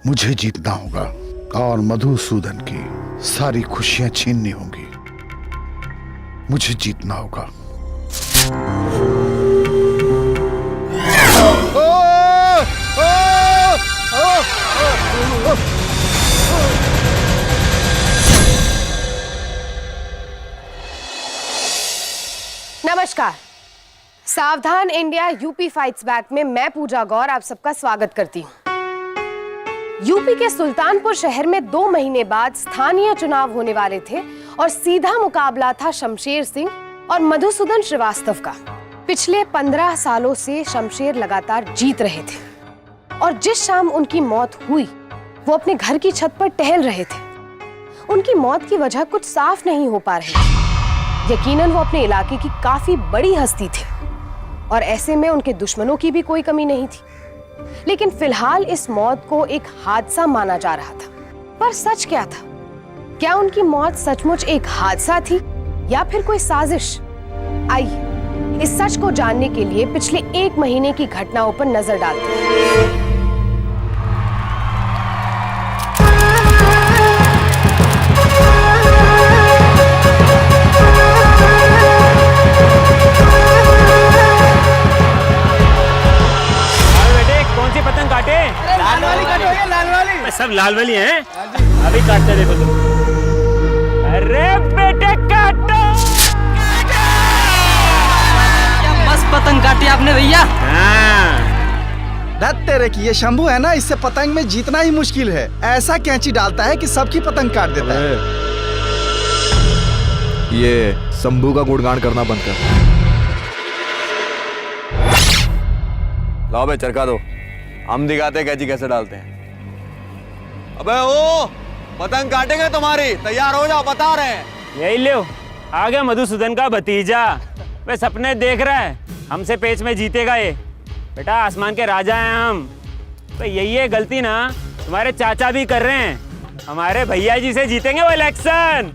मुझे जीतना होगा और मधुसूदन की सारी खुशियां छीननी होंगी। मुझे जीतना होगा। नमस्कार, सावधान इंडिया यूपी फाइट्स बैक में मैं पूजा गौर आप सबका स्वागत करती हूँ। यूपी के सुल्तानपुर शहर में 2 महीने बाद स्थानीय चुनाव होने वाले थे और सीधा मुकाबला था शमशेर सिंह और मधुसूदन श्रीवास्तव का। पिछले 15 सालों से शमशेर लगातार जीत रहे थे और जिस शाम उनकी मौत हुई वो अपने घर की छत पर टहल रहे थे। उनकी मौत की वजह कुछ साफ नहीं हो पा रही थी। यकीनन वो अपने इलाके की काफी बड़ी हस्ती थे और ऐसे में उनके दुश्मनों की भी कोई कमी नहीं थी। लेकिन फिलहाल इस मौत को एक हादसा माना जा रहा था। पर सच क्या था? क्या उनकी मौत सचमुच एक हादसा थी या फिर कोई साजिश? आइए इस सच को जानने के लिए पिछले 1 महीने की घटनाओं पर नजर डालते हैं। सब लाल वाली हैं? अभी काटते देखो तुम। अरे बेटे काटो! क्या मस्त पतंग काटी आपने भैया। दत्त तेरे की ये शंभू है ना, इससे पतंग में जीतना ही मुश्किल है। ऐसा कैंची डालता है कि सबकी पतंग काट देता है। ये शंभू का गुणगान करना बंद कर। लाओ बे चरखा दो, हम दिखाते हैं कैंची कैसे डालते हैं। अबे ओ पतंग काटेंगे तुम्हारी, तैयार हो जाओ, बता रहे हैं। यही लो आ गया मधुसूदन का भतीजा। वे सपने देख रहा है हमसे पेच में जीतेगा ये। बेटा आसमान के राजा हैं हम। तो यही है गलती ना तुम्हारे चाचा भी कर रहे हैं। हमारे भैया जी से जीतेंगे वो इलेक्शन।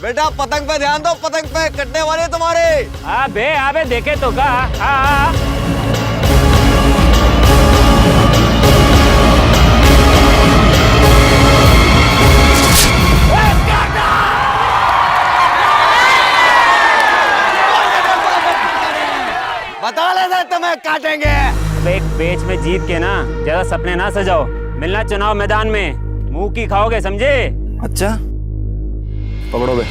बेटा पतंग पे ध्यान दो, पतंग पे कटने वाले तुम्हारे। हाँ बे देखे तो का। हाँ बता लेते तुम्हें काटेंगे। अब एक पेच में जीत के ना ज्यादा सपने ना सजाओ। मिलना चुनाव मैदान में, मुंह की खाओगे, समझे? अच्छा पकड़ो बे।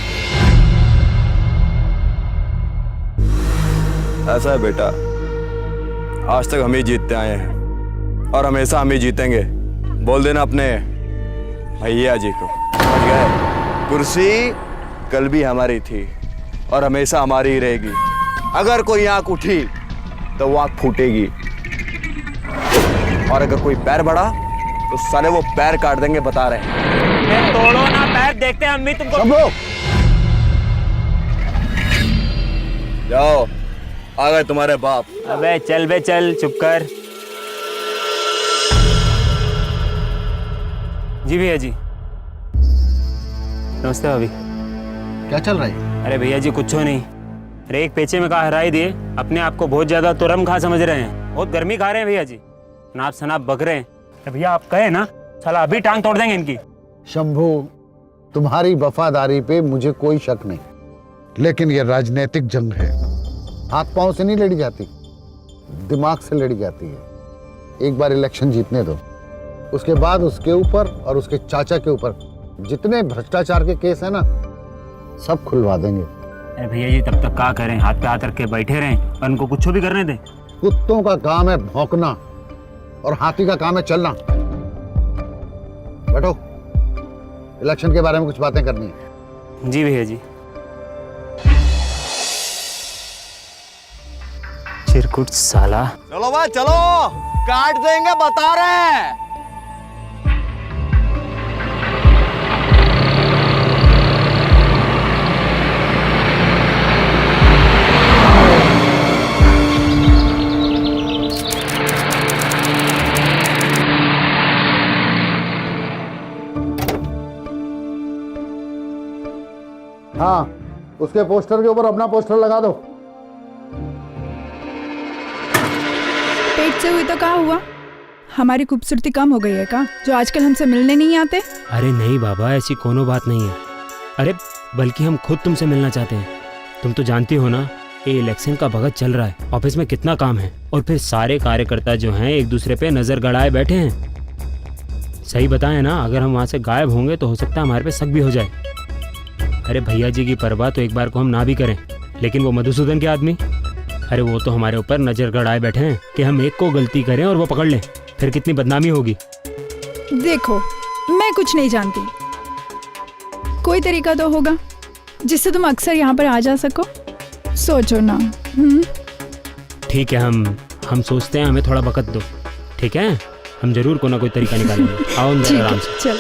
ऐसा है बेटा, आज तक हम ही जीतते आए हैं और हमेशा हम ही जीतेंगे। बोल देना अपने भैया जी को, समझ गए? कुर्सी कल भी हमारी थी और हमेशा हमारी ही रहेगी। अगर कोई आंख उठी तो वो आंख फूटेगी और अगर कोई पैर बढ़ा तो साले वो पैर काट देंगे, बता रहे हैं। तोड़ो ना पैर, देखते हैं हम भी तुमको। जाओ, आ गए तुम्हारे बाप। अबे चल बे चल, चुप कर। जी भैया जी। नमस्ते भाभी। क्या चल रहा है? अरे भैया जी कुछ नहीं। अरे एक पेचे में कहा हराई दिए, अपने आप को बहुत ज्यादा तुरम खा समझ रहे हैं। बहुत गर्मी खा रहे हैं भैया जी, नाप सनाप बक रहे हैं। तो भैया आप कहे ना, साला अभी टांग तोड़ देंगे इनकी। शंभू, तुम्हारी वफादारी पे मुझे कोई शक नहीं, लेकिन ये राजनीतिक जंग है। हाथ पांव से नहीं लड़ी जाती, दिमाग से लड़ी जाती है। एक बार इलेक्शन जीतने दो, उसके बाद उसके ऊपर और उसके चाचा के ऊपर जितने भ्रष्टाचार के केस है ना, सब खुलवा देंगे। अरे भैया जी तब तक क्या करें, हाथ पे हाथ रख के बैठे रहें और उनको कुछ भी करने दें? कुत्तों का काम है भौंकना और हाथी का काम है चलना। बैठो, इलेक्शन के बारे में कुछ बातें करनी है। जी भैया जी। चिरकुट साला। चलो भाई चलो, काट देंगे, बता रहे हैं। हाँ, उसके पोस्टर के ऊपर अपना पोस्टर लगा दो। पेट से हुई तो क्या हुआ? हमारी खूबसूरती कम हो गई है का, जो आजकल हमसे मिलने नहीं आते? अरे नहीं बाबा, ऐसी कोनो बात नहीं है। अरे बल्कि हम खुद तुमसे मिलना चाहते हैं। तुम तो जानती हो ना, ये इलेक्शन का वक्त चल रहा है, ऑफिस में कितना काम है, और फिर सारे कार्यकर्ता जो हैं एक दूसरे पे नजर गड़ाए बैठे हैं। सही बताएं ना, अगर हम वहाँ से गायब होंगे तो हो सकता है हमारे पे शक भी हो जाए। अरे भैया जी की परवाह तो एक बार को हम ना भी करें, लेकिन वो मधुसूदन के आदमी, अरे वो तो हमारे ऊपर नजर गड़ाए बैठे हैं कि हम एक को गलती करें और वो पकड़ लें, फिर कितनी बदनामी होगी। देखो, मैं कुछ नहीं जानती, कोई तरीका तो होगा जिससे तुम अक्सर यहाँ पर आ जा सको। सोचो ना। ठीक है, हम सोचते हैं, हमें थोड़ा वक्त दो। ठीक है, हम जरूर कोई ना कोई तरीका निकालेंगे। आओ अंदर आराम से। चल।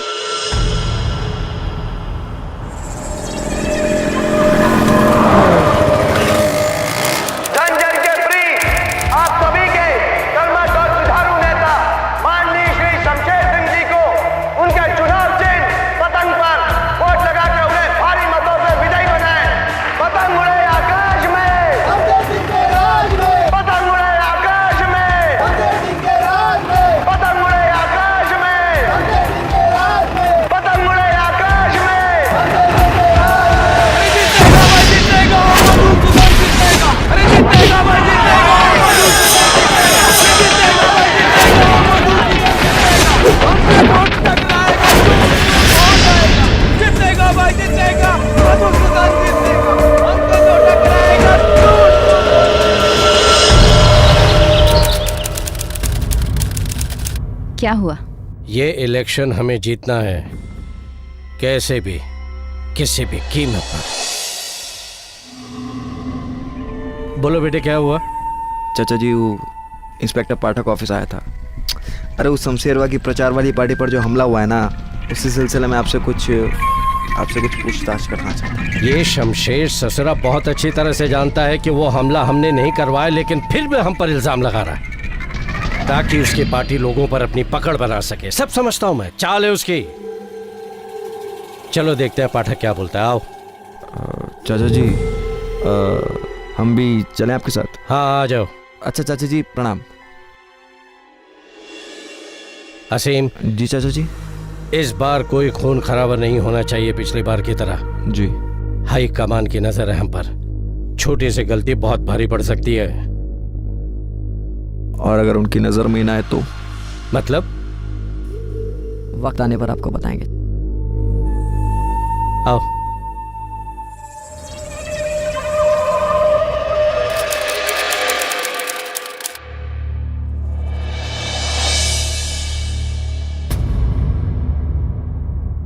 क्या हुआ? ये इलेक्शन हमें जीतना है, कैसे भी, किसी भी कीमत पर। बोलो बेटे, क्या हुआ? चाचा जी, वो इंस्पेक्टर पाठक ऑफिस आया था। अरे उस शमशेरवा की प्रचार वाली पार्टी पर जो हमला हुआ है ना, उसी सिलसिले में आपसे कुछ पूछताछ करना चाहता हूँ। ये शमशेर ससुरा बहुत अच्छी तरह से जानता है कि वो हमला हमने नहीं करवाया, लेकिन फिर भी हम पर इल्जाम लगा रहा है ताकि उसकी पार्टी लोगों पर अपनी पकड़ बना सके। सब समझता हूं मैं, चाल है उसकी। चलो देखते हैं पाठक क्या बोलता है। आओ। चाचा जी, हम भी चलें आपके साथ? हाँ, आ जाओ। अच्छा चाचा जी, प्रणाम। असीम जी चाचा जी। इस बार कोई खून खराबा नहीं होना चाहिए पिछली बार की तरह। जी। हाई कमान की नजर है हम पर, छोटी सी गलती बहुत भारी पड़ सकती है। और अगर उनकी नजर में ना आए तो? मतलब? वक्त आने पर आपको बताएंगे। आओ।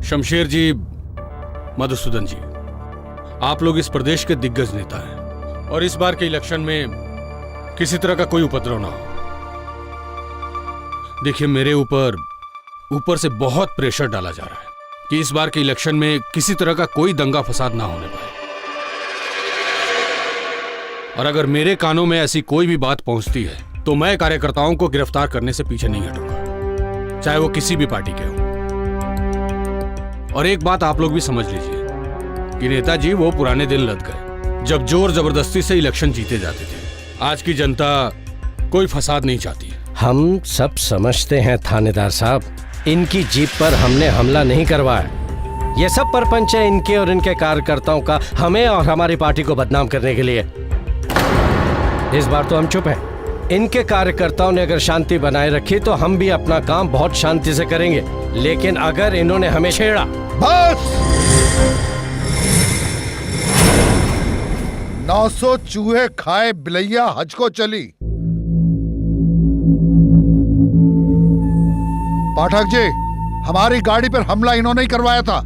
शमशेर जी, मधुसूदन जी, आप लोग इस प्रदेश के दिग्गज नेता हैं और इस बार के इलेक्शन में किसी तरह का कोई उपद्रव ना हो। देखिए, मेरे ऊपर से बहुत प्रेशर डाला जा रहा है कि इस बार के इलेक्शन में किसी तरह का कोई दंगा फसाद ना होने पाए, और अगर मेरे कानों में ऐसी कोई भी बात पहुंचती है तो मैं कार्यकर्ताओं को गिरफ्तार करने से पीछे नहीं हटूंगा, चाहे वो किसी भी पार्टी के हों। और एक बात आप लोग भी समझ लीजिए कि नेताजी वो पुराने दिन लद गए जब जोर जबरदस्ती से इलेक्शन जीते जाते थे। आज की जनता कोई फसाद नहीं चाहती। हम सब समझते हैं थानेदार साहब, इनकी जीप पर हमने हमला नहीं करवाया। ये सब परपंच है इनके और इनके कार्यकर्ताओं का, हमें और हमारी पार्टी को बदनाम करने के लिए। इस बार तो हम चुप हैं। इनके कार्यकर्ताओं ने अगर शांति बनाए रखी तो हम भी अपना काम बहुत शांति से करेंगे, लेकिन अगर इन्होंने हमें छेड़ा। बस 900 चूहे खाए बिलैया हज को चली। पाठक जी, हमारी गाड़ी पर हमला इन्होंने ही करवाया था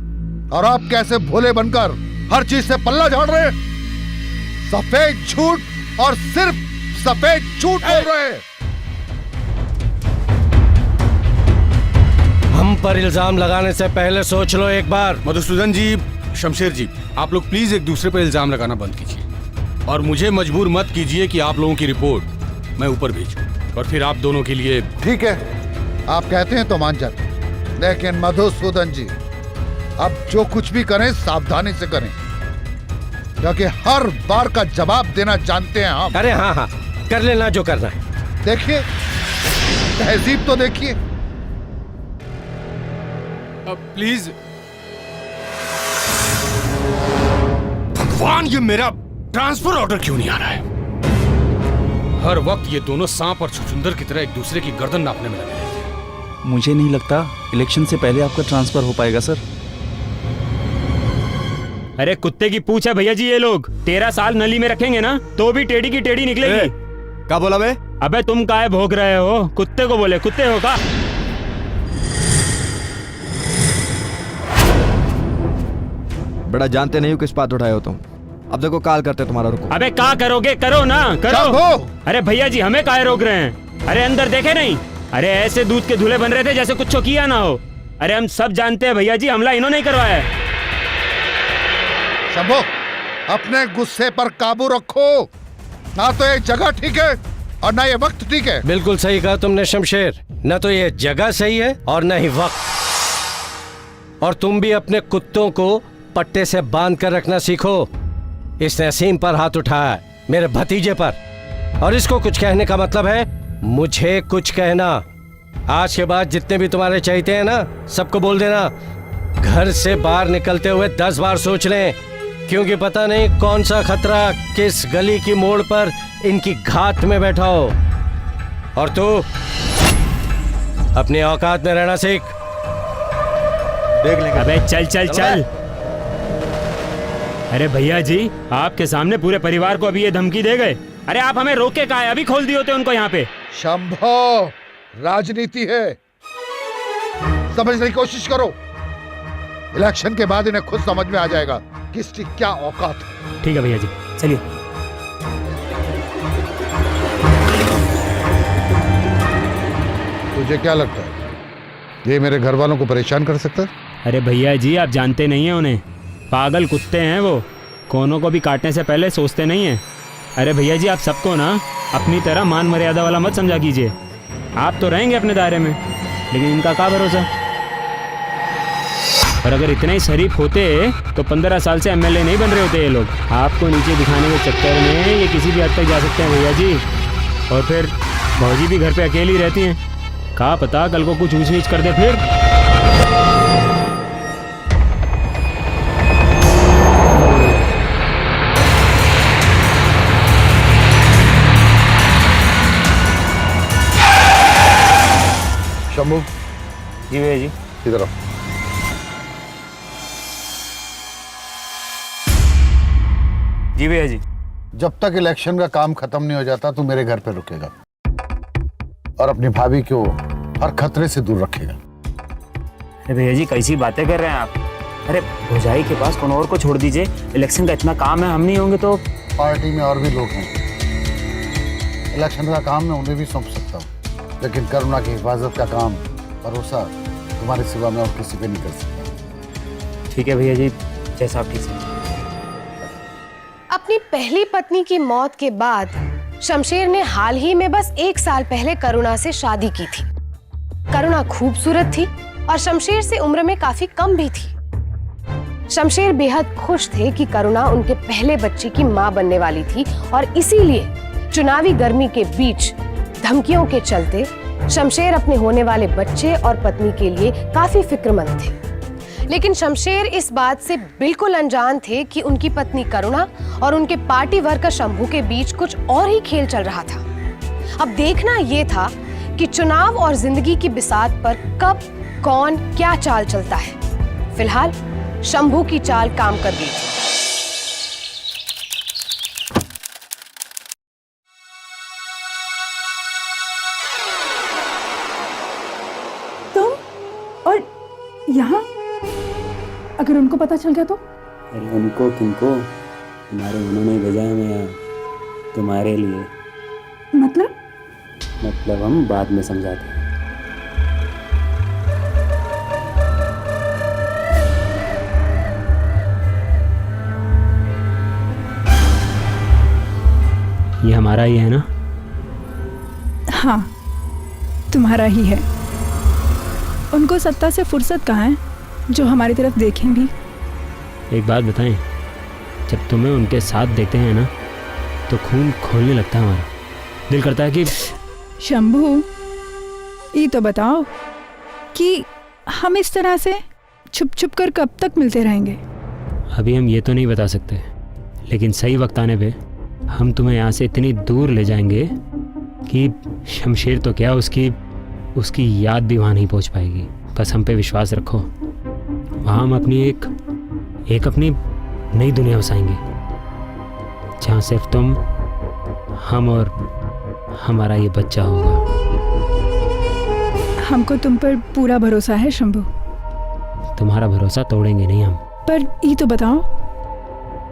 और आप कैसे भोले बनकर हर चीज से पल्ला झाड़ रहे हैं। सफेद झूठ और सिर्फ सफेद झूठ बोल रहे हैं। हम पर इल्जाम लगाने से पहले सोच लो एक बार। मधुसूदन जी, शमशेर जी, आप लोग प्लीज एक दूसरे पर इल्जाम लगाना बंद कीजिए और मुझे मजबूर मत कीजिए कि आप लोगों की रिपोर्ट मैं ऊपर भेजूं और फिर आप दोनों के लिए। ठीक है, आप कहते हैं तो मान जाते, लेकिन मधुसूदन जी, अब जो कुछ भी करें सावधानी से करें, क्योंकि हर बार का जवाब देना जानते हैं हम। अरे हाँ हाँ, कर लेना जो करना है। देखिए, तहजीब तो देखिए। प्लीज भगवान, ये मेरा ट्रांसफर ऑर्डर क्यों नहीं आ रहा है? हर वक्त ये दोनों सांप और छुछुंदर की तरह एक दूसरे की गर्दन नापने में लगे रहते हैं। मुझे नहीं लगता इलेक्शन से पहले आपका ट्रांसफर हो पाएगा सर। अरे कुत्ते की पूछ है भैया जी, ये लोग 13 साल नली में रखेंगे ना तो भी टेढ़ी की टेढ़ी निकलेगी। क्या बोला बे? अबे तुम काहे भौंक रहे हो? कुत्ते को बोले, कुत्ते हो का? बेटा जानते नहीं हो किस बात उठाए हो तुम। अब देखो काल करते तुम्हारा, रुको। अबे का करोगे? करो ना, करो। शंभू! अरे भैया जी हमें काहे रोक रहे हैं? अरे अंदर देखे नहीं? अरे ऐसे दूध के धुले बन रहे थे जैसे कुछ किया ना हो। अरे हम सब जानते हैं भैया जी, हमला इन्होंने ही करवाया है। शंभू, अपने गुस्से पर काबू रखो। ना तो ये जगह ठीक है और ना ये वक्त ठीक है। बिल्कुल सही कहा तुमने शमशेर, न तो ये जगह सही है और न ही वक्त। और तुम भी अपने कुत्तों को पट्टे से बांध कर रखना सीखो। इस नसीम पर हाथ उठाया है, मेरे भतीजे पर, और इसको कुछ कहने का मतलब है मुझे कुछ कहना। आज के बाद जितने भी तुम्हारे चाहते हैं ना, सबको बोल देना घर से बाहर निकलते हुए 10 बार सोच लें, क्योंकि पता नहीं कौन सा खतरा किस गली की मोड़ पर इनकी घात में बैठा हो। और तू अपनी औकात में रहना सीख। देख लेंगे। अबे चल चल चल। अरे भैया जी आपके सामने पूरे परिवार को अभी ये धमकी दे गए। अरे आप हमें रोके कहा है? अभी खोल दिए होते उनको यहाँ पे। शंभू, राजनीति है, समझने की कोशिश करो। इलेक्शन के बाद इन्हें खुद समझ में आ जाएगा किसकी क्या औकात है। ठीक है भैया जी, चलिए। तुझे क्या लगता है ये मेरे घर वालों को परेशान कर सकता है? अरे भैया जी आप जानते नहीं हैं उन्हें, पागल कुत्ते हैं वो, कोनों को भी काटने से पहले सोचते नहीं हैं। अरे भैया जी आप सबको ना अपनी तरह मान मर्यादा वाला मत समझा कीजिए। आप तो रहेंगे अपने दायरे में, लेकिन इनका क्या भरोसा। और अगर इतने ही शरीफ होते तो 15 साल से एमएलए नहीं बन रहे होते ये लोग। आपको नीचे दिखाने के चक्कर में ये किसी भी हद तक जा सकते हैं भैया जी। और फिर भौजी भी घर पे अकेली रहती हैं, कहा पता कल को कुछ ऊंच नीच कर दे फिर। शंभू, जी भैया जी। इधर आओ। जी भैया जी। जब तक इलेक्शन का काम खत्म नहीं हो जाता तू मेरे घर पे रुकेगा और अपनी भाभी को हर खतरे से दूर रखेगा। अरे भैया जी कैसी बातें कर रहे हैं आप? अरे भौजाई के पास कौन और को छोड़ दीजिए, इलेक्शन का इतना काम है, हम नहीं होंगे तो। पार्टी में और भी लोग हैं, इलेक्शन का काम मैं उन्हें भी सौंप सकता हूँ, लेकिन करुणा की हिफाजत का काम भरोसा तुम्हारे सिवा मैं और किसी पे नहीं कर सकता। ठीक है भैया जी, जैसा आप ठीक समझें। अपनी पहली पत्नी की मौत के बाद शमशेर ने हाल ही में बस 1 साल पहले करुणा से शादी की थी। करुणा खूबसूरत थी और शमशेर से उम्र में काफी कम भी थी। शमशेर बेहद खुश थे कि करुणा उनके पहले बच्चे की मां बनने वाली थी और इसीलिए चुनावी गर्मी के बीच धमकियों के चलते शमशेर अपने होने वाले बच्चे और पत्नी के लिए काफी फिक्रमंद थे। लेकिन शमशेर इस बात से बिल्कुल अनजान थे कि उनकी पत्नी करुणा और उनके पार्टी वर्कर शंभू के बीच कुछ और ही खेल चल रहा था। अब देखना यह था कि चुनाव और जिंदगी की बिसात पर कब कौन क्या चाल चलता है। फिलहाल शंभू की चाल काम कर गई थी। तुम और यहाँ, अगर उनको पता चल गया तो? अरे उनको किनको, तुम्हारे उन्होंने भेजा है हमें यहाँ तुम्हारे लिए। मतलब हम बाद में समझाते हैं। ये हमारा ही है ना? हाँ, तुम्हारा ही है। उनको सत्ता से फुर्सत कहाँ है जो हमारी तरफ देखें भी। एक बात बताएं, जब तुम्हें उनके साथ देखते हैं ना तो खून खोलने लगता है हमारा। दिल करता है कि शंभू, ये तो बताओ कि हम इस तरह से छुप छुप कर कब तक मिलते रहेंगे? अभी हम ये तो नहीं बता सकते, लेकिन सही वक्त आने पे हम तुम्हें यहाँ से इतनी दूर ले जाएंगे कि शमशेर तो क्या, उसकी याद भी वहाँ नहीं पहुँच पाएगी। बस हम पे विश्वास रखो। वहाँ हम अपनी एक अपनी नई दुनिया बसाएंगे, जहाँ सिर्फ तुम, हम और हमारा ये बच्चा होगा। हमको तुम पर पूरा भरोसा है शंभू। तुम्हारा भरोसा तोड़ेंगे नहीं हम। पर ये तो बताओ,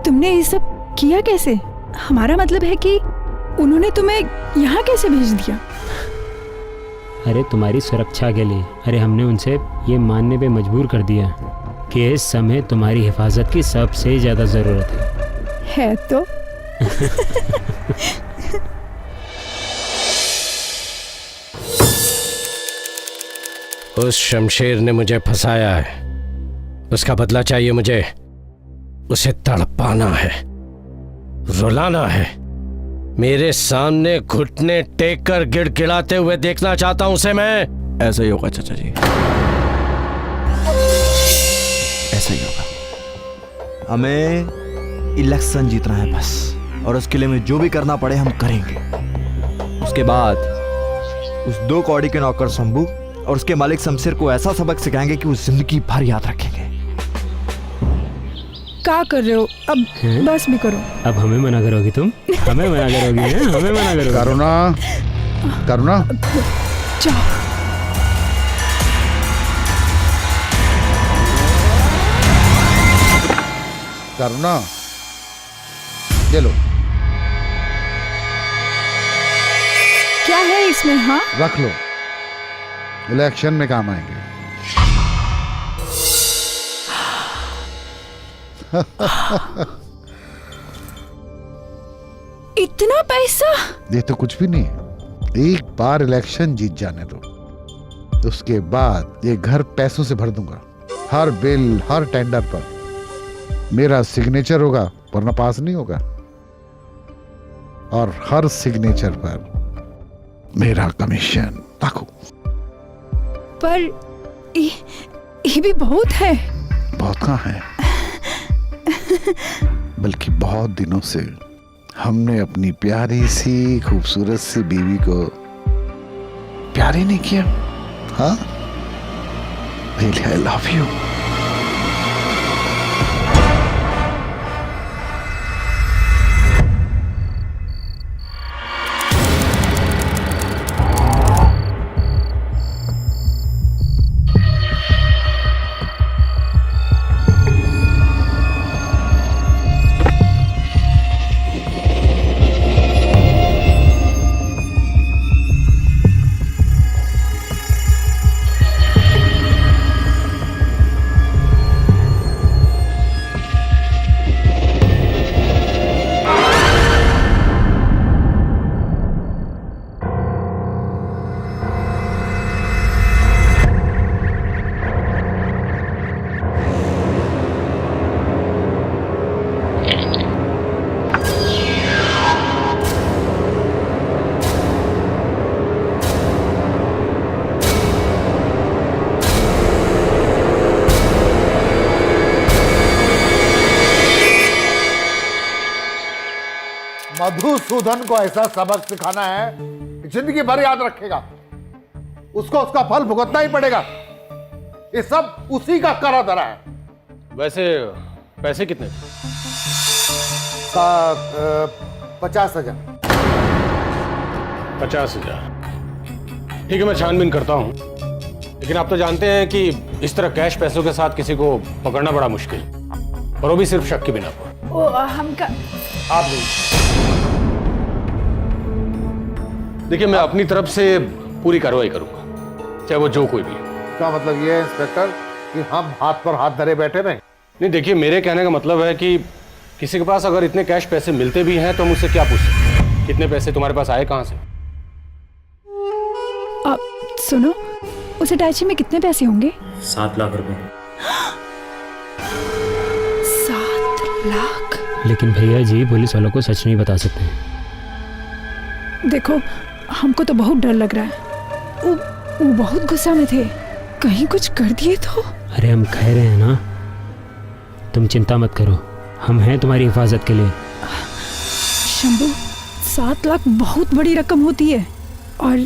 तुमने ये सब किया कैसे? हमारा मतलब है कि उन्होंने तुम्हें यहाँ कैसे भेज दिया? अरे तुम्हारी सुरक्षा के लिए। अरे हमने उनसे ये मानने पे मजबूर कर दिया कि इस समय तुम्हारी हिफाजत की सबसे ज़्यादा ज़रूरत है तो उस शमशेर ने मुझे फंसाया है, उसका बदला चाहिए मुझे। उसे तड़पाना है, रुलाना है, मेरे सामने घुटने टेक कर गिड़गिड़ाते हुए देखना चाहता हूं उसे मैं। ऐसा ही होगा चाचा जी, ऐसा ही होगा। हमें इलेक्शन जीतना है बस, और उसके लिए हमें जो भी करना पड़े हम करेंगे। उसके बाद उस 2 कौड़ी के नौकर शंभू और उसके मालिक शमशेर को ऐसा सबक सिखाएंगे कि वो जिंदगी भर याद रखेंगे। क्या कर रहे हो? अब बस भी करो। अब हमें मना करोगी तुम? हमें मना करोगी? हैं? हमें मना करोगी? करुणा जाओ। करुणा, ये लो। क्या है इसमें? हाँ, रख लो, इलेक्शन में काम आएंगे। इतना पैसा? ये तो कुछ भी नहीं है। एक बार इलेक्शन जीत जाने दो, उसके बाद ये घर पैसों से भर दूंगा। हर बिल, हर टेंडर पर मेरा सिग्नेचर होगा, वरना पास नहीं होगा। और हर सिग्नेचर पर मेरा कमीशन। देखो, पर ये भी बहुत है। बहुत कहाँ है? बल्कि बहुत दिनों से हमने अपनी प्यारी सी खूबसूरत सी बीवी को प्यार ही नहीं किया। हाँ, आई लव यू। मधुसूदन को ऐसा सबक सिखाना है, जिंदगी भर याद रखेगा। उसको उसका फल भुगतना ही पड़ेगा। ये सब उसी का करा धरा है। वैसे पैसे कितने? 50,000। 50,000। ठीक है, मैं छानबीन करता हूँ, लेकिन आप तो जानते हैं कि इस तरह कैश पैसों के साथ किसी को पकड़ना बड़ा मुश्किल, और वो भी सिर्फ शक की बिना पर। ओ, हमका आप देखिए, मैं अपनी तरफ से पूरी कार्रवाई करूंगा, चाहे वो जो कोई भी। क्या मतलब ये है इंस्पेक्टर कि हम हाथ पर हाथ धरे बैठे रहें? नहीं, देखिए, मेरे कहने का मतलब है कि किसी के पास अगर इतने कैश पैसे मिलते भी हैं तो हम उससे क्या पूछ सकते हैं, कितने पैसे तुम्हारे पास आए कहां से? सुनो, उस अटैची में कितने पैसे होंगे? 7 लाख रुपए। 7 लाख? लेकिन भैया जी, पुलिस वालों को सच नहीं बता सकते। देखो, हमको तो बहुत डर लग रहा है। वो बहुत गुस्सा में थे, कहीं कुछ कर दिए तो। अरे हम कह रहे हैं ना, तुम चिंता मत करो, हम हैं तुम्हारी हिफाजत के लिए। शंभू, 7 लाख बहुत बड़ी रकम होती है और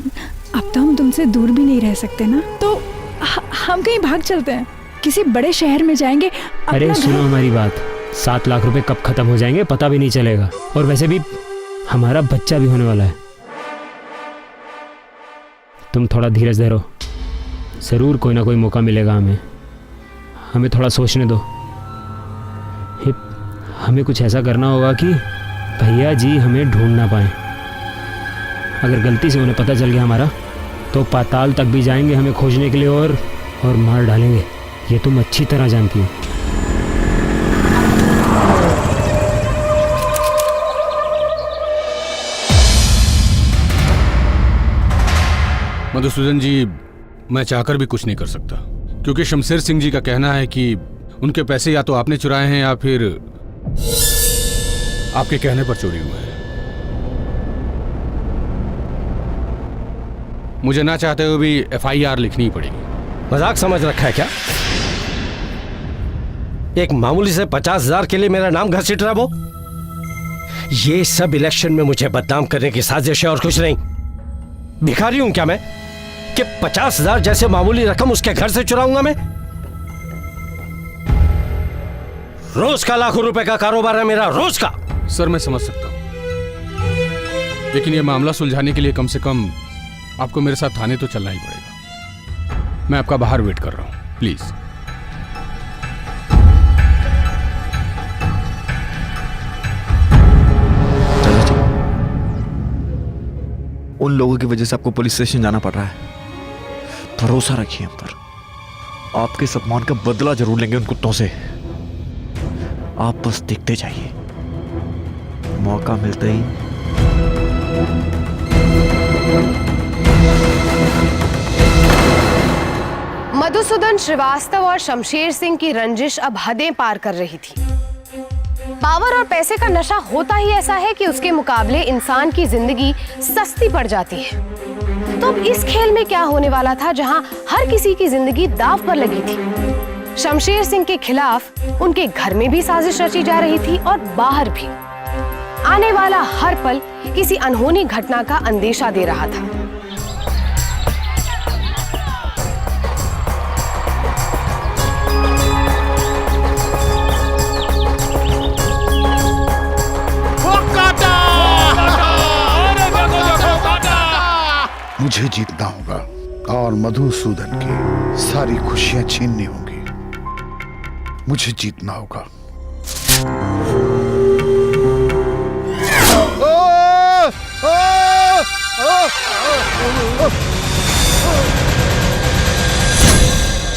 अब तो हम तुमसे दूर भी नहीं रह सकते ना, तो हम कहीं भाग चलते हैं, किसी बड़े शहर में जाएंगे। अरे सुनो हमारी बात, 7 लाख रुपए कब खत्म हो जाएंगे पता भी नहीं चलेगा, और वैसे भी हमारा बच्चा भी होने वाला है। तुम थोड़ा धीरज धरो, जरूर कोई ना कोई मौका मिलेगा हमें थोड़ा सोचने दो। हमें कुछ ऐसा करना होगा कि भैया जी हमें ढूंढ ना पाए। अगर गलती से उन्हें पता चल गया हमारा, तो पाताल तक भी जाएंगे हमें खोजने के लिए और मार डालेंगे, ये तुम अच्छी तरह जानती हो। मधुसूदन जी, मैं चाहकर भी कुछ नहीं कर सकता, क्योंकि शमशेर सिंह जी का कहना है कि उनके पैसे या तो आपने चुराए हैं या फिर आपके कहने पर चोरी हुए हैं। मुझे ना चाहते हुए भी FIR लिखनी पड़ेगी। मजाक समझ रखा है क्या? एक मामूली से 50,000 के लिए मेरा नाम घसीट रहा वो? ये सब इलेक्शन में मुझे बदनाम करने की साजिश है और कुछ नहीं। भिखारी हूं क्या मैं कि 50,000 जैसे मामूली रकम उसके घर से चुराऊंगा मैं? रोज का लाखों रुपए का कारोबार है मेरा, रोज का। सर मैं समझ सकता हूं, लेकिन यह मामला सुलझाने के लिए कम से कम आपको मेरे साथ थाने तो चलना ही पड़ेगा। मैं आपका बाहर वेट कर रहा हूं, प्लीज। उन लोगों की वजह से आपको पुलिस स्टेशन जाना पड़ रहा है, भरोसा रखिए हम पर। आपके इस अपमान का बदला जरूर लेंगे उन कुत्तों से। आप बस देखते जाइए, मौका मिलते ही। मधुसूदन श्रीवास्तव और शमशेर सिंह की रंजिश अब हदें पार कर रही थी। पावर और पैसे का नशा होता ही ऐसा है कि उसके मुकाबले इंसान की जिंदगी सस्ती पड़ जाती है। तो अब इस खेल में क्या होने वाला था, जहां हर किसी की जिंदगी दांव पर लगी थी। शमशेर सिंह के खिलाफ उनके घर में भी साजिश रची जा रही थी और बाहर भी। आने वाला हर पल किसी अनहोनी घटना का अंदेशा दे रहा था। मुझे जीतना होगा और मधुसूदन की सारी खुशियां छीननी होंगी। मुझे जीतना होगा।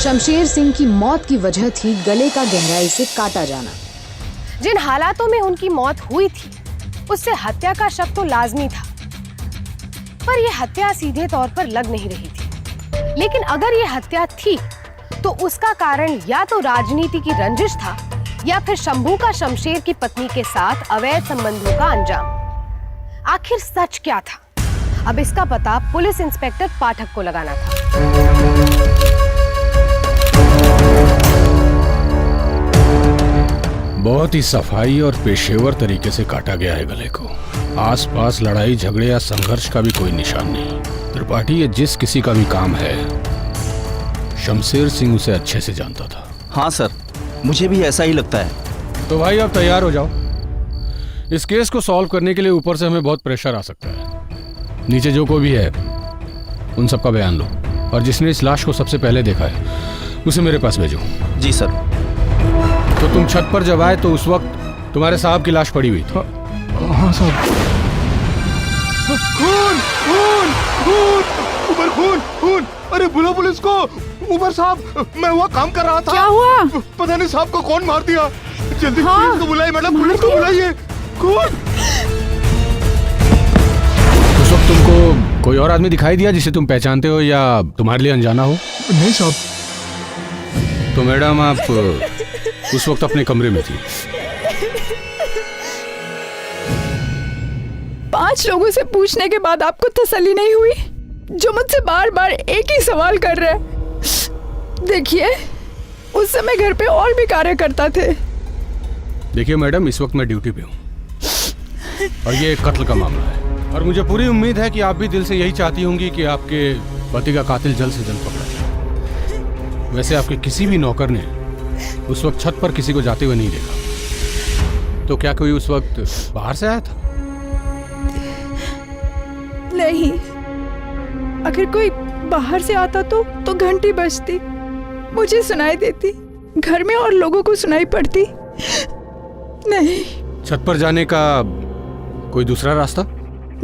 शमशेर सिंह की मौत की वजह थी गले का गहराई से काटा जाना। जिन हालातों में उनकी मौत हुई थी, उससे हत्या का शक तो लाजमी था, पर यह हत्या सीधे तौर पर लग नहीं रही थी। लेकिन अगर यह हत्या थी, तो उसका कारण या तो राजनीति की रंजिश था, या फिर शंभू का शमशेर की पत्नी के साथ अवैध संबंधों का अंजाम। आखिर सच क्या था? अब इसका पता पुलिस इंस्पेक्टर पाठक को लगाना था। बहुत ही सफाई और पेशेवर तरीके से काटा गया है गले को। आसपास लड़ाई झगड़े या संघर्ष का भी कोई निशान नहीं। त्रिपाठी ये जिस किसी का भी काम है, शमशेर सिंह उसे अच्छे से जानता था। हाँ सर, मुझे भी ऐसा ही लगता है। तो भाई अब तैयार हो जाओ। इस केस को सॉल्व करने के लिए ऊपर से हमें बहुत प्रेशर आ सकता है। नीचे जो कोई भी है उन सबका बयान लो, और जिसने इस लाश को सबसे पहले देखा है उसे मेरे पास भेजो। जी सर। तो तुम छत पर जब आए तो उस वक्त तुम्हारे साहब की लाश पड़ी हुई थी। हाँ साहब। खून खून खून, ऊपर खून खून। अरे बुला पुलिस को। ऊपर साहब, मैं हुआ काम कर रहा था। क्या हुआ? पता नहीं साहब को कौन मार दिया। जल्दी हाँ, पुलिस को बुलाइए मैडम, पुलिस को बुलाइए। खून। उस वक्त तुमको कोई और आदमी दिखाई दिया जिसे तुम पहचानते हो या तुम्हारे लिए अनजाना हो? नहीं साहब। तो मैडम आप उस वक्त अपने कमरे में थी। 5 लोगों से पूछने के बाद आपको तसल्ली नहीं हुई? जो मुझसे बार बार एक ही सवाल कर रहे हैं। देखिए, उस समय घर पे और भी कार्यकर्ता थे। देखिए मैडम, इस वक्त मैं ड्यूटी पे हूँ और ये एक कत्ल का मामला है, और मुझे पूरी उम्मीद है कि आप भी दिल से यही चाहती होंगी कि आपके पति का कातिल जल्द से जल्द पकड़ा जाए। वैसे आपके किसी भी नौकर ने उस वक्त छत पर किसी को जाते हुए नहीं देखा, तो क्या कोई उस वक्त बाहर से आया था? नहीं, अगर कोई बाहर से आता तो घंटी बजती, मुझे सुनाई देती, घर में और लोगों को सुनाई पड़ती। नहीं। छत पर जाने का कोई दूसरा रास्ता?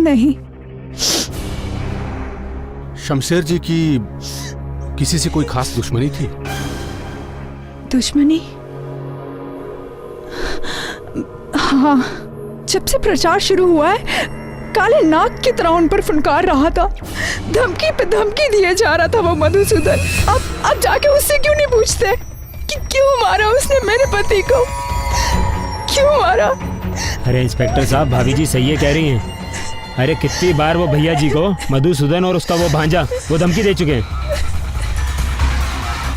नहीं। शमशेर जी की किसी से कोई खास दुश्मनी थी? दुश्मनी? हाँ, जब से प्रचार शुरू हुआ है काले नाग की तरह उन पर फुनकार रहा था। धमकी पे धमकी दिए जा रहा था वो मधुसूदन। अब जाके उससे क्यों नहीं पूछते कि क्यों मारा उसने मेरे पति को, क्यों मारा? अरे इंस्पेक्टर साहब, भाभी जी सही है कह रही हैं। अरे कितनी बार वो भैया जी को मधुसूदन और उसका वो भांजा वो धमकी दे चुके हैं।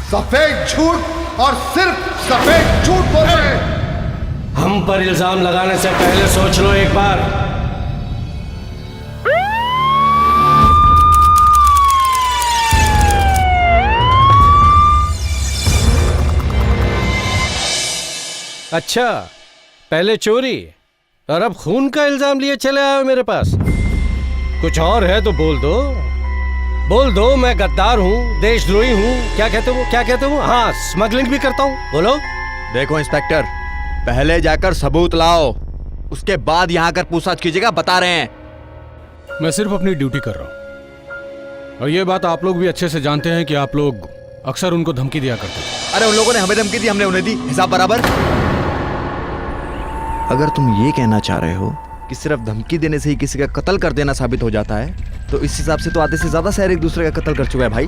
सफेद झूठ और सिर्फ सफेद झूठ बोल रहे हैं। हम पर इल्जाम लगाने से पहले सोच लो एक बार। अच्छा, पहले चोरी और अब खून का इल्जाम लिए चले आए हो मेरे पास। कुछ और है तो बोल दो, बोल दो। मैं गद्दार हूँ, देशद्रोही हूँ, क्या कहते हो, क्या कहते हो? हाँ, स्मगलिंग भी करता हूँ, बोलो। देखो इंस्पेक्टर, पहले जाकर सबूत लाओ, उसके बाद यहाँ आकर पूछताछ कीजिएगा, बता रहे हैं। मैं सिर्फ अपनी ड्यूटी कर रहा हूँ, और ये बात आप लोग भी अच्छे से जानते हैं कि आप लोग अक्सर उनको धमकी दिया करते थे। अरे उन लोगों ने हमें धमकी दी, हमने उन्हें दी, हिसाब बराबर। अगर तुम ये कहना चाह रहे हो कि सिर्फ धमकी देने से ही किसी का कत्ल कर देना साबित हो जाता है, तो इस हिसाब से तो आधे से ज्यादा शहर एक दूसरे का कत्ल कर चुका है भाई।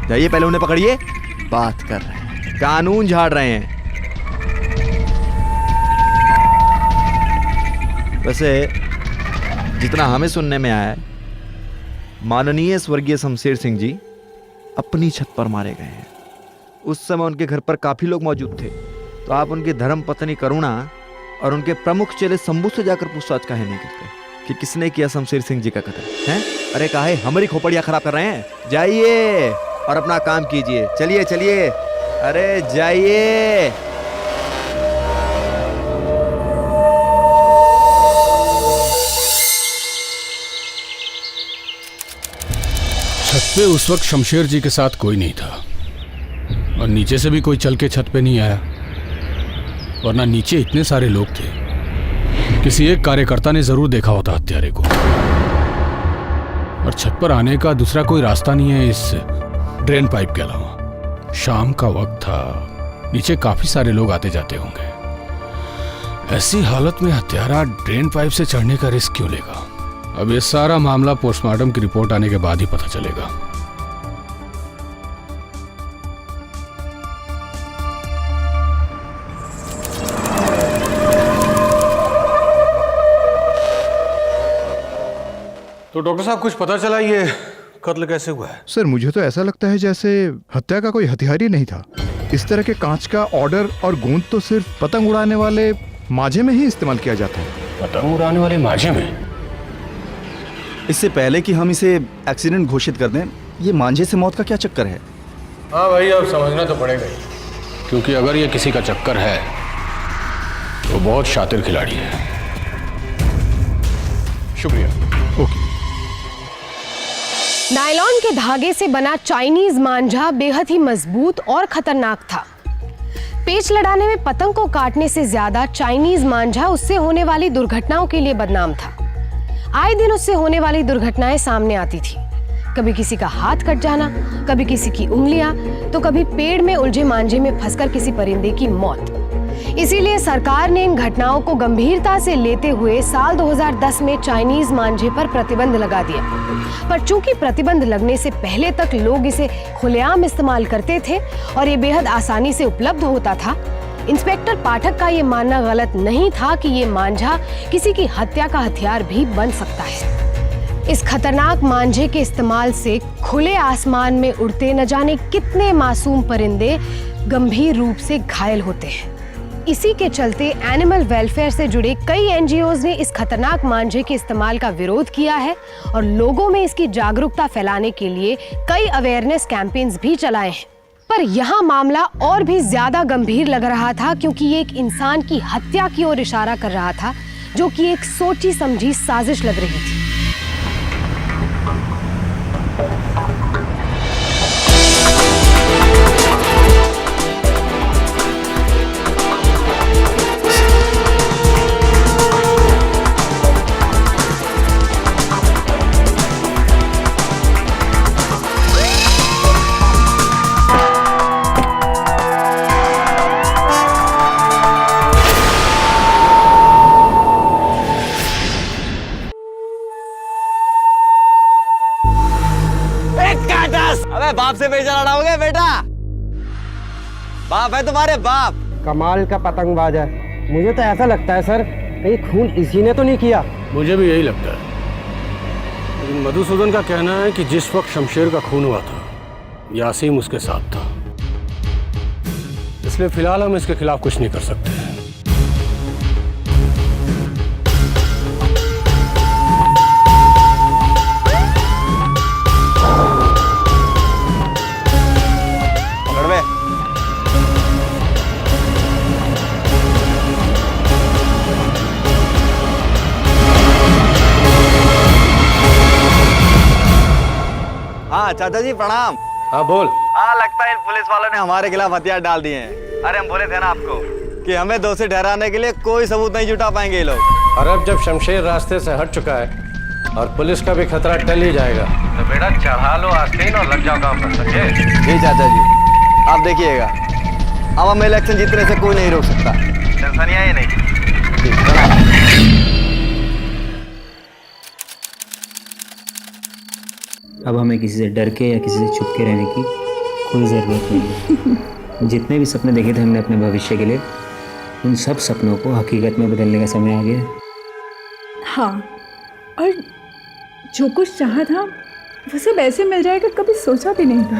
जाइए पहले उन्हें पकड़िए, बात कर रहे हैं, कानून झाड़ रहे हैं। वैसे जितना हमें सुनने में आया है, माननीय स्वर्गीय शमशेर सिंह जी अपनी छत पर मारे गए हैं। उस समय उनके घर पर काफी लोग मौजूद थे, तो आप उनकी धर्म पत्नी करुणा और उनके प्रमुख चेले शंभू से जाकर पूछताछ काहे नहीं करते कि किसने किया शमशेर सिंह जी का कत्ल है? अरे काहे हमारी खोपड़ियां खराब कर रहे हैं? जाइए और अपना काम कीजिए। चलिए चलिए, अरे जाइए। छत पे उस वक्त शमशेर जी के साथ कोई नहीं था, और नीचे से भी कोई चल के छत पे नहीं आया, वरना नीचे इतने सारे लोग थे, किसी एक कार्यकर्ता ने जरूर देखा होता हत्यारे को। और छत पर आने का दूसरा कोई रास्ता नहीं है इस ड्रेन पाइप के अलावा। शाम का वक्त था, नीचे काफी सारे लोग आते जाते होंगे। ऐसी हालत में हत्यारा ड्रेन पाइप से चढ़ने का रिस्क क्यों लेगा? अब ये सारा मामला पोस्टमार्टम की रिपोर्ट आने के बाद ही पता चलेगा। तो डॉक्टर साहब, कुछ पता चला ये कत्ल कैसे हुआ है? सर, मुझे तो ऐसा लगता है जैसे हत्या का कोई हथियार ही नहीं था। इस तरह के कांच का ऑर्डर और गोंद तो सिर्फ पतंग उड़ाने वाले मांझे में ही इस्तेमाल किया जाता है। पतंग उड़ाने वाले मांझे में? इससे पहले कि हम इसे एक्सीडेंट घोषित कर दें, ये मांझे से मौत का क्या चक्कर है? हाँ भाई, अब समझना तो पड़ेगा ही, क्योंकि अगर ये किसी का चक्कर है तो बहुत शातिर खिलाड़ी है। शुक्रिया। ओके। नायलॉन के धागे से बना चाइनीज मांझा बेहद ही मजबूत और खतरनाक था। पेच लड़ाने में पतंग को काटने से ज्यादा चाइनीज मांझा उससे होने वाली दुर्घटनाओं के लिए बदनाम था। आए दिन उससे होने वाली दुर्घटनाएं सामने आती थी। कभी किसी का हाथ कट जाना, कभी किसी की उंगलियां, तो कभी पेड़ में उलझे मांझे में फंसकर किसी परिंदे की मौत। इसीलिए सरकार ने इन घटनाओं को गंभीरता से लेते हुए साल 2010 में चाइनीज मांझे पर प्रतिबंध लगा दिया। पर चूंकि प्रतिबंध लगने से पहले तक लोग इसे खुलेआम इस्तेमाल करते थे और ये बेहद आसानी से उपलब्ध होता था, इंस्पेक्टर पाठक का ये मानना गलत नहीं था कि ये मांझा किसी की हत्या का हथियार भी बन सकता है। इस खतरनाक मांझे के इस्तेमाल से खुले आसमान में उड़ते न जाने कितने मासूम परिंदे गंभीर रूप से घायल होते हैं। इसी के चलते एनिमल वेलफेयर से जुड़े कई एनजीओज ने इस खतरनाक मांझे के इस्तेमाल का विरोध किया है और लोगों में इसकी जागरूकता फैलाने के लिए कई अवेयरनेस कैंपेन्स भी चलाए हैं। पर यहाँ मामला और भी ज्यादा गंभीर लग रहा था, क्योंकि ये एक इंसान की हत्या की ओर इशारा कर रहा था, जो कि एक सोची समझी साजिश लग रही थी। अबे बाप से पैसा लड़ाओगे बेटा? बाप है तुम्हारे बाप। कमाल का पतंगबाज है। मुझे तो ऐसा लगता है सर, कहीं खून इसी ने तो नहीं किया। मुझे भी यही लगता है, लेकिन मधुसूदन का कहना है कि जिस वक्त शमशेर का खून हुआ था, यासीम उसके साथ था। इसलिए फिलहाल हम इसके खिलाफ कुछ नहीं कर सकते। हाँ चाचा जी प्रणाम। हाँ बोल। हाँ लगता है इन पुलिस वालों ने हमारे खिलाफ हथियार डाल दिए हैं। अरे हम बोले थे ना आपको कि हमें दोषी ठहराने के लिए कोई सबूत नहीं जुटा पाएंगे ये लोग। और अब जब शमशेर रास्ते से हट चुका है और पुलिस का भी खतरा टल ही जाएगा, तो बेटा चढ़ा लो आस्तीन और लग जाओ काम पर, समझे? जी चाचा जी, आप देखिएगा अब हमें इलेक्शन जीतने से कोई नहीं रोक सकता। टेंशन ही नहीं। अब हमें किसी से डर के या किसी से छुप के रहने की कोई ज़रूरत नहीं है। जितने भी सपने देखे थे हमने अपने भविष्य के लिए, उन सब सपनों को हकीकत में बदलने का समय आ गया। हाँ, और जो कुछ चाहा था वो सब ऐसे मिल जाएगा, कभी सोचा भी नहीं था।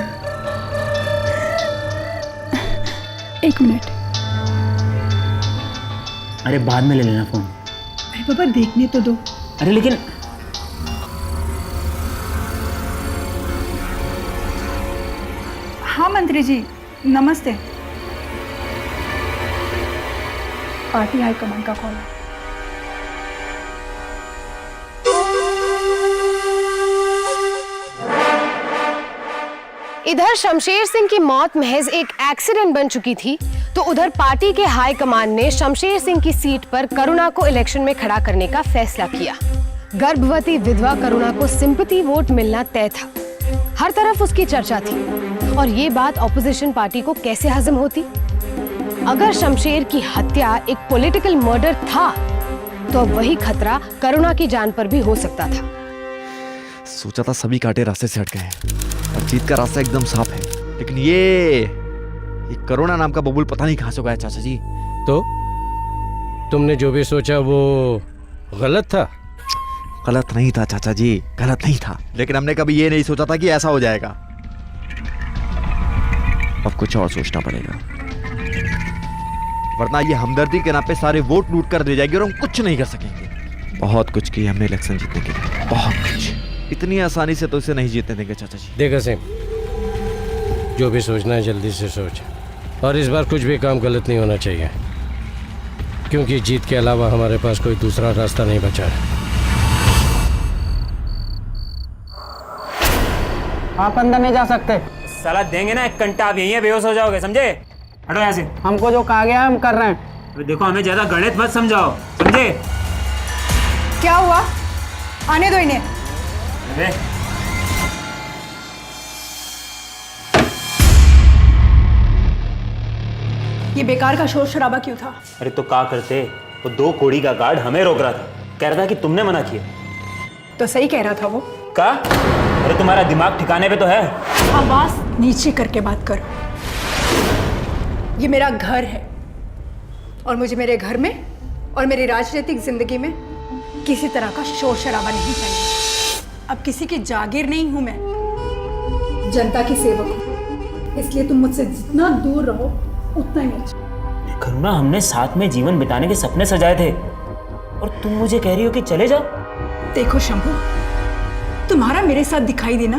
एक मिनट। अरे बाद में ले लेना फ़ोन। अरे पापा देखने तो दो। अरे लेकिन हाँ मंत्री जी नमस्ते। पार्टी हाईकमान का कॉल है। इधर शमशेर सिंह की मौत महज एक एक्सीडेंट बन चुकी थी, तो उधर पार्टी के हाईकमान ने शमशेर सिंह की सीट पर करुणा को इलेक्शन में खड़ा करने का फैसला किया। गर्भवती विधवा करुणा को सिंपैथी वोट मिलना तय था। हर तरफ उसकी चर्चा थी और ये बात ऑपोजिशन पार्टी को कैसे हजम होती? अगर शमशेर की हत्या एक पॉलिटिकल मर्डर था, तो अब वही खतरा करुणा की जान पर भी हो सकता था। सोचा था सभी कांटे रास्ते से हट गए हैं और जीत का रास्ता एकदम साफ है, लेकिन ये करुणा नाम का बबूल पता नहीं कहां से गया चाचा जी। तो तुमने जो भी सोचा वो गलत था? गलत नहीं था चाचा जी, गलत नहीं था, लेकिन हमने कभी ये नहीं सोचा था कि ऐसा हो जाएगा। अब कुछ और सोचना पड़ेगा, वरना ये हमदर्दी के नाम पे सारे वोट लूट कर ले जाएगी और हम कुछ नहीं कर सकेंगे। बहुत कुछ किया हमने इलेक्शन जीतने के लिए, बहुत कुछ। इतनी आसानी से तो इसे नहीं जीतने देंगे चाचा जी। देख असीम, जो भी सोचना है जल्दी से सोच, और इस बार कुछ भी काम गलत नहीं होना चाहिए, क्योंकि जीत के अलावा हमारे पास कोई दूसरा रास्ता नहीं बचा है। आप अंदर नहीं जा सकते। साला देंगे ना एक घंटा, आप यहीं बेहोश हो जाओगे, समझे? हटो यहाँ से। हमको जो कहा गया है हम कर रहे हैं। देखो हमें ज्यादा गणित मत समझाओ, समझे? क्या हुआ? आने दो इन्हें। अरे ये बेकार का शोर शराबा क्यों था? अरे तो क्या करते, वो 2 कोड़ी का गार्ड हमें रोक रहा था, कह रहा था कि तुमने मना किया। तो सही कह रहा था वो। का? अरे तुम्हारा दिमाग ठिकाने पे तो है? आवाज नीचे करके बात करो। ये मेरा घर है और मुझे मेरे घर में और मेरी राजनीतिक जिंदगी में किसी तरह का शोर शराबा नहीं चाहिए। अब किसी की जागीर नहीं हूँ मैं, जनता की सेवक हूँ। इसलिए तुम मुझसे जितना दूर रहो उतना ही अच्छा। करुणा, हमने साथ में जीवन बिताने के सपने सजाए थे और तुम मुझे कह रही हो कि चले जाओ। देखो शंभू, तुम्हारा मेरे साथ दिखाई देना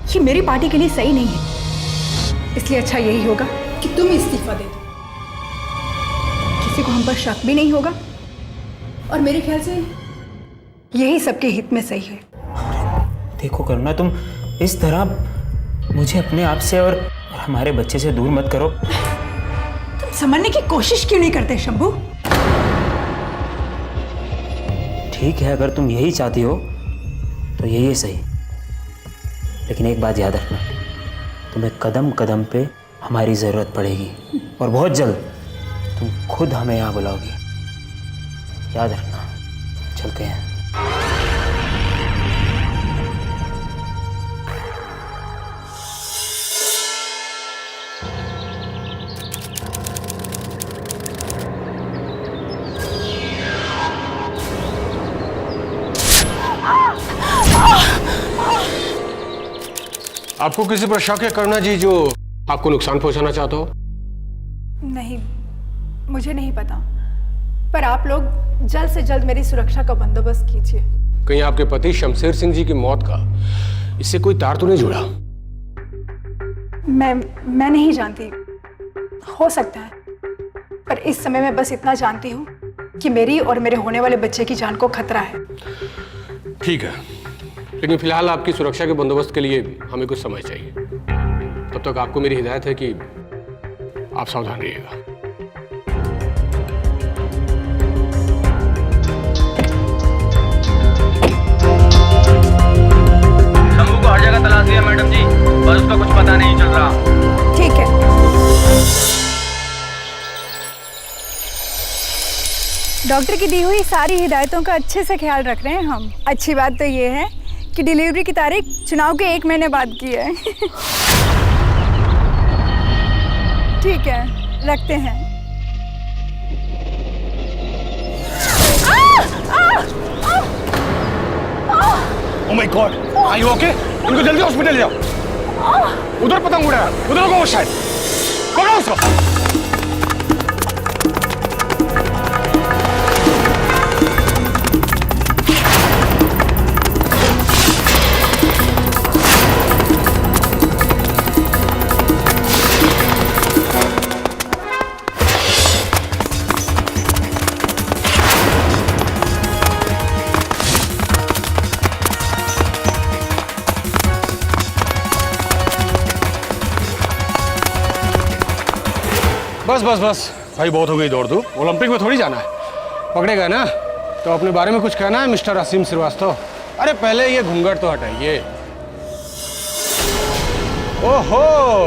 ये मेरी पार्टी के लिए सही नहीं है। इसलिए अच्छा यही होगा कि तुम इस्तीफा दे दो। किसी को हम पर शक भी नहीं होगा और मेरे ख्याल से यही सबके हित में सही है। देखो करुणा, तुम इस तरह मुझे अपने आप से और हमारे बच्चे से दूर मत करो। तुम समझने की कोशिश क्यों नहीं करते शंभू? ठीक है, अगर तुम यही चाहती हो तो यही है सही, लेकिन एक बात याद रखना, तुम्हें कदम कदम पे हमारी ज़रूरत पड़ेगी और बहुत जल्द तुम खुद हमें यहाँ बुलाओगी। याद रखना। चलते हैं। आपको किसी पर शक है करुणा जी जो आपको नुकसान पहुंचाना चाहता हो? नहीं, मुझे नहीं पता, पर आप लोग जल्द से जल्द मेरी सुरक्षा का बंदोबस्त कीजिए। कहीं आपके पति शमशेर सिंह जी की मौत का इससे कोई तार तो नहीं जुड़ा? मैं नहीं जानती, हो सकता है, पर इस समय मैं बस इतना जानती हूँ कि मेरी और मेरे होने वाले बच्चे की जान को खतरा है। ठीक है, लेकिन फिलहाल आपकी सुरक्षा के बंदोबस्त के लिए हमें कुछ समय चाहिए। तब तक आपको मेरी हिदायत है कि आप सावधान रहिएगा। शंभू को हर जगह तलाश लिया मैडम जी, पर उसका कुछ पता नहीं चल रहा। ठीक है। डॉक्टर की दी हुई सारी हिदायतों का अच्छे से ख्याल रख रहे हैं हम। अच्छी बात तो ये है कि डिलीवरी की तारीख चुनाव के 1 महीने बाद की है। ठीक है, रखते हैं। Oh my god, are you okay? इनको जल्दी हॉस्पिटल ले जाओ। उधर पतंग उड़ा है, उधर होगा वो शायद। पकड़ो उसको। बस बस बस भाई, बहुत हो गई दौड़ दो। ओलंपिक में थोड़ी जाना है। पकड़े गए ना तो अपने बारे में कुछ कहना है मिस्टर असीम श्रीवास्तव? अरे पहले ये घूंघट तो हटाइए। ओहो,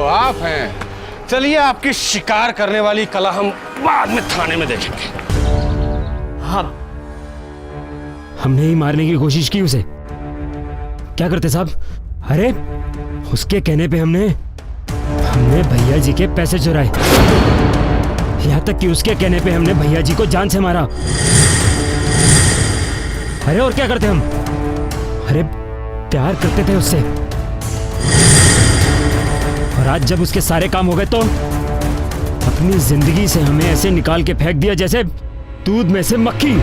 आप हैं। चलिए, आपकी शिकार करने वाली कला हम बाद में थाने में देखेंगे। हाँ, हमने ही मारने की कोशिश की उसे। क्या करते साहब? अरे उसके कहने पे हमने भैया जी के पैसे चुराए। यहाँ तक कि उसके कहने पे हमने भैया जी को जान से मारा। अरे और क्या करते हम? अरे प्यार करते थे उससे, और आज जब उसके सारे काम हो गए तो अपनी जिंदगी से हमें ऐसे निकाल के फेंक दिया जैसे दूध में से मक्खी।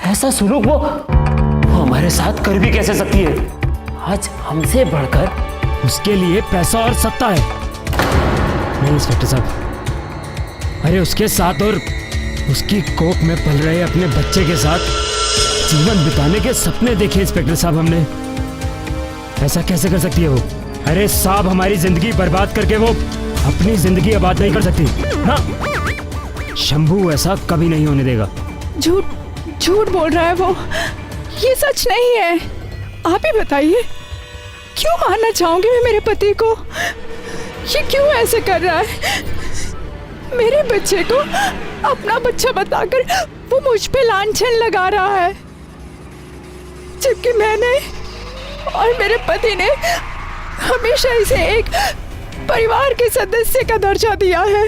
ऐसा सुलूक वो हमारे साथ कर भी कैसे सकती है? आज हमसे बढ़कर उसके लिए पैसा और सत्ता है। नहीं इंस्पेक्टर साहब, अरे उसके साथ और उसकी कोख में पल रहे अपने बच्चे के साथ जीवन बिताने के सपने देखे इंस्पेक्टर साहब हमने। ऐसा कैसे कर सकती है वो? अरे साहब, हमारी जिंदगी बर्बाद करके वो अपनी जिंदगी आबाद नहीं कर सकती। हाँ, शंभू ऐसा कभी नहीं होने देगा। झूठ बोल रहा है वो, ये सच नहीं है। आप ही बताइए, क्यों मारना चाहूंगी मैं मेरे पति को? ये क्यों ऐसे कर रहा है? मेरे बच्चे को अपना बच्चा बताकर वो मुझ पे लांछन लगा रहा है, जबकि मैंने और मेरे पति ने हमेशा इसे एक परिवार के सदस्य का दर्जा दिया है।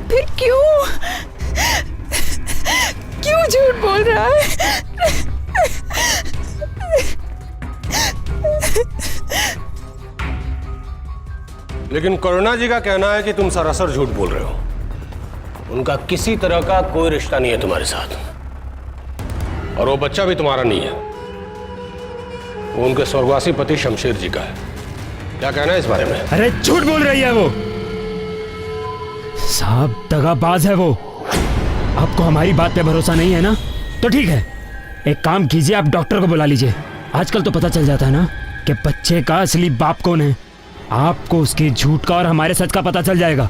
फिर क्यों झूठ बोल रहा है? लेकिन करुणा जी का कहना है कि तुम सरासर झूठ बोल रहे हो। उनका किसी तरह का कोई रिश्ता नहीं है तुम्हारे साथ, और वो बच्चा भी तुम्हारा नहीं है। वो उनके स्वर्गवासी पति शमशेर जी का है। क्या कहना है इस बारे में? अरे झूठ बोल रही है वो साहब, दगाबाज है वो। आपको हमारी बात पे भरोसा नहीं है ना, तो ठीक है, एक काम कीजिए, आप डॉक्टर को बुला लीजिए। आजकल तो पता चल जाता है ना कि बच्चे का असली बाप कौन है। आपको उसके झूठ का और हमारे सच का पता चल जाएगा।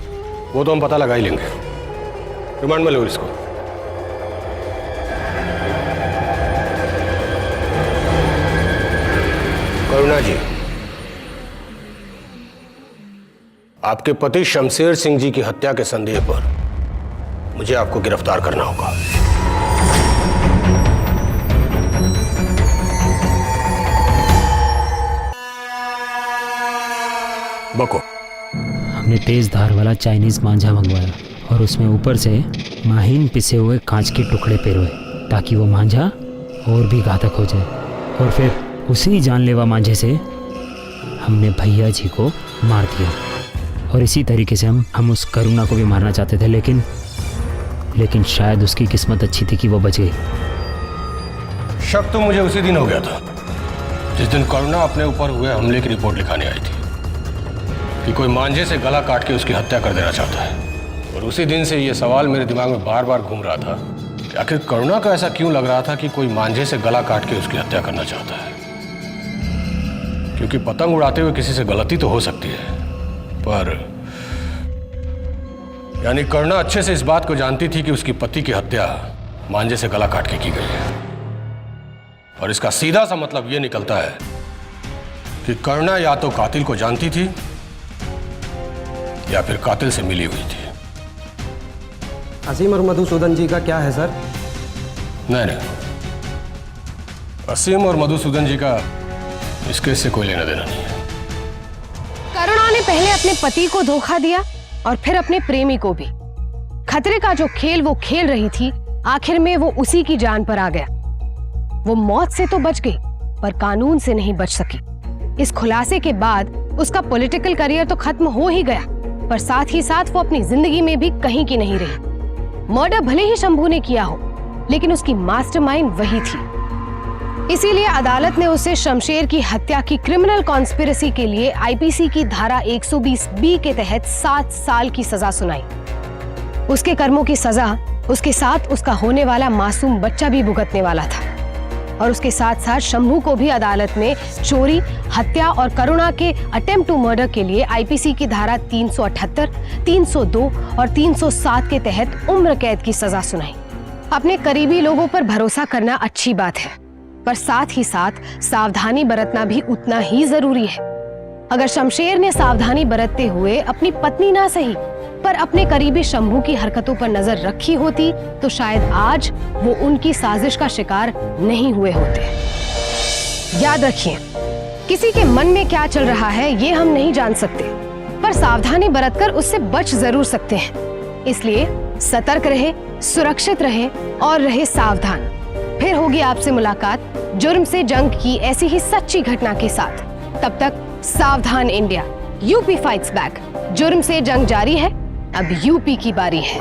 वो तो हम पता लगा ही लेंगे। रिमांड में लो इसको। करुणा जी, आपके पति शमशेर सिंह जी की हत्या के संदेह पर मुझे आपको गिरफ्तार करना होगा। बको। हमने तेज धार वाला चाइनीज मांझा मंगवाया और उसमें ऊपर से माहीन पिसे हुए कांच के टुकड़े पेरोए, ताकि वो मांझा और भी घातक हो जाए। और फिर उसी जानलेवा मांझे से हमने भैया जी को मार दिया। और इसी तरीके से हम उस करुणा को भी मारना चाहते थे, लेकिन शायद उसकी किस्मत अच्छी थी कि वो बच गई। शक तो मुझे उसी दिन हो गया था जिस दिन करुणा अपने ऊपर हुए हमले की रिपोर्ट लिखाने आई थी कि कोई मांझे से गला काट के उसकी हत्या कर देना चाहता है। और उसी दिन से ये सवाल मेरे दिमाग में बार बार घूम रहा था कि आखिर करुणा को ऐसा क्यों लग रहा था कि कोई मांझे से गला काट के उसकी हत्या करना चाहता है। क्योंकि पतंग उड़ाते हुए किसी से गलती तो हो सकती है, पर यानी करुणा अच्छे से इस बात को जानती थी कि उसकी पति की हत्या मांझे से गला काट के की गई है। और इसका सीधा सा मतलब यह निकलता है कि करुणा या तो कातिल को जानती थी या फिर कातिल से मिली हुई थी। असीम और मधुसूदन जी का क्या है सर? नहीं, असीम और मधुसूदन जी का इस केस से कोई लेना देना नहीं है। करुणा ने पहले अपने पति को धोखा दिया और फिर अपने प्रेमी को भी। खतरे का जो खेल वो खेल रही थी, आखिर में वो उसी की जान पर आ गया। वो मौत से तो बच गई, पर कानून से नहीं बच सकी। इस खुलासे के बाद उसका पॉलिटिकल करियर तो खत्म हो ही गया, पर साथ ही साथ वो अपनी जिंदगी में भी कहीं की नहीं रही। मर्डर भले ही शंभू ने किया हो, लेकिन उसकी मास्टरमाइंड वही थी। इसीलिए अदालत ने उसे शमशेर की हत्या की क्रिमिनल कॉन्स्पिरेसी के लिए आईपीसी की धारा 120B के तहत 7 साल की सजा सुनाई। उसके कर्मों की सजा उसके साथ उसका होने वाला मासूम बच्चा भी भुगतने वाला था। और उसके साथ साथ शंभू को भी अदालत में चोरी, हत्या और करुणा के अटेम्प्ट टू मर्डर के लिए आईपीसी की धारा 378, 302 और 307 के तहत उम्र कैद की सजा सुनाई। अपने करीबी लोगों पर भरोसा करना अच्छी बात है, पर साथ ही साथ सावधानी बरतना भी उतना ही जरूरी है। अगर शमशेर ने सावधानी बरतते हुए अपनी पत्नी ना सही, पर अपने करीबी शंभू की हरकतों पर नजर रखी होती, तो शायद आज वो उनकी साजिश का शिकार नहीं हुए होते। याद रखिए, किसी के मन में क्या चल रहा है ये हम नहीं जान सकते, पर सावधानी बरतकर उससे बच जरूर सकते हैं। इसलिए सतर्क रहे, सुरक्षित रहे और रहे सावधान। फिर होगी आपसे मुलाकात जुर्म से जंग की ऐसी ही सच्ची घटना के साथ। तब तक सावधान इंडिया, यूपी फाइट्स बैक। जुर्म से जंग जारी है, अब यूपी की बारी है।